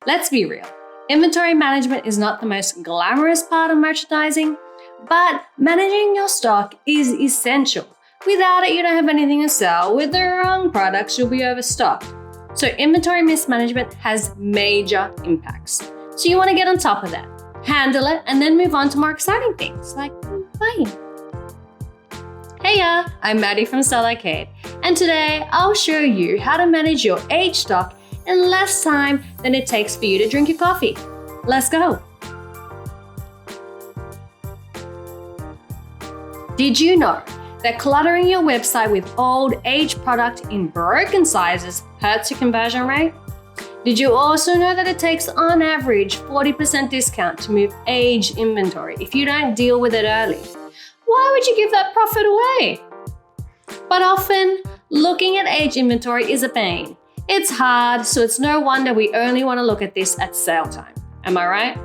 Let's be real. Inventory management is not the most glamorous part of merchandising, but managing your stock is essential. Without it, you don't have anything to sell. With the wrong products, you'll be overstocked. So inventory mismanagement has major impacts. So you want to get on top of that, handle it, and then move on to more exciting things like buying. Heya, I'm Maddie from Style Arcade, and today I'll show you how to manage your aged stock in less time than it takes for you to drink your coffee. Let's go. Did you know that cluttering your website with old, aged product in broken sizes hurts your conversion rate? Did you also know that it takes on average 40% discount to move aged inventory if you don't deal with it early? Why would you give that profit away? But often, looking at aged inventory is a pain. It's hard, so it's no wonder we only want to look at this at sale time. Am I right?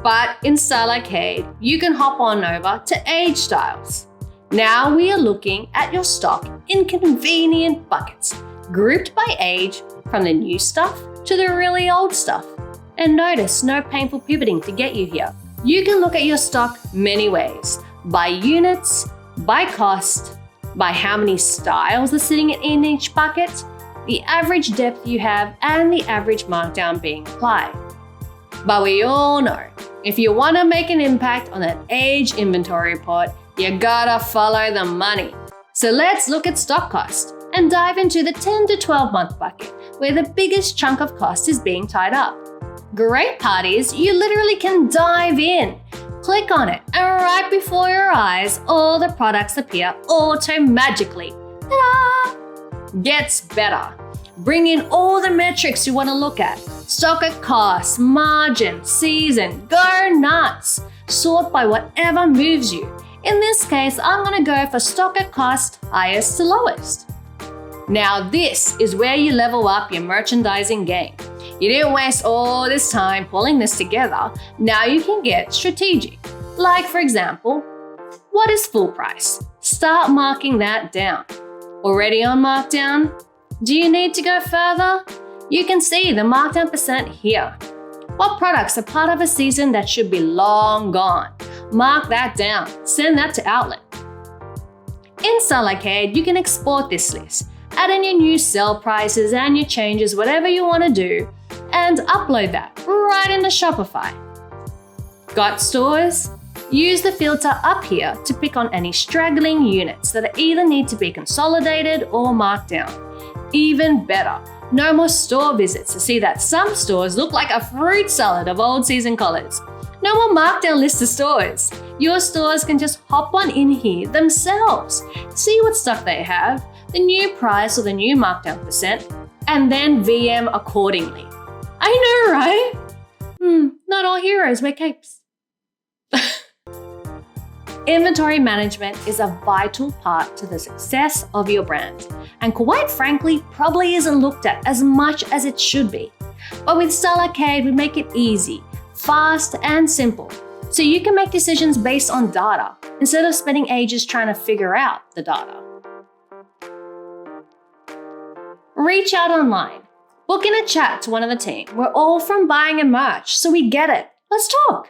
But in Style Arcade, you can hop on over to Age Styles. Now we are looking at your stock in convenient buckets, grouped by age from the new stuff to the really old stuff. And notice, no painful pivoting to get you here. You can look at your stock many ways, by units, by cost, by how many styles are sitting in each bucket, the average depth you have, and the average markdown being applied. But we all know, if you want to make an impact on that age inventory report, you gotta follow the money. So let's look at stock cost and dive into the 10 to 12 month bucket, where the biggest chunk of cost is being tied up. Great parties, you literally can dive in. Click on it, and right before your eyes, all the products appear auto-magically. Ta-da! Gets better. Bring in all the metrics you want to look at. Stock at cost, margin, season, go nuts. Sort by whatever moves you. In this case, I'm going to go for stock at cost, highest to lowest. Now this is where you level up your merchandising game. You didn't waste all this time pulling this together. Now you can get strategic. Like for example, what is full price? Start marking that down. Already on markdown? Do you need to go further? You can see the markdown percent here. What products are part of a season that should be long gone? Mark that down. Send that to Outlet. In Style Arcade, you can export this list. Add in your new sell prices and your changes, whatever you want to do, and upload that right into Shopify. Got stores? Use the filter up here to pick on any straggling units that either need to be consolidated or marked down. Even better, no more store visits to see that some stores look like a fruit salad of old season colors. No more markdown list of stores. Your stores can just hop on in here themselves, see what stock they have, the new price or the new markdown percent, and then VM accordingly. I know, right? Not all heroes wear capes. Inventory management is a vital part to the success of your brand, and quite frankly, probably isn't looked at as much as it should be. But with Style Arcade, we make it easy, fast, and simple, so you can make decisions based on data instead of spending ages trying to figure out the data. Reach out online. Book in a chat to one of the team. We're all from buying and merch, so we get it. Let's talk.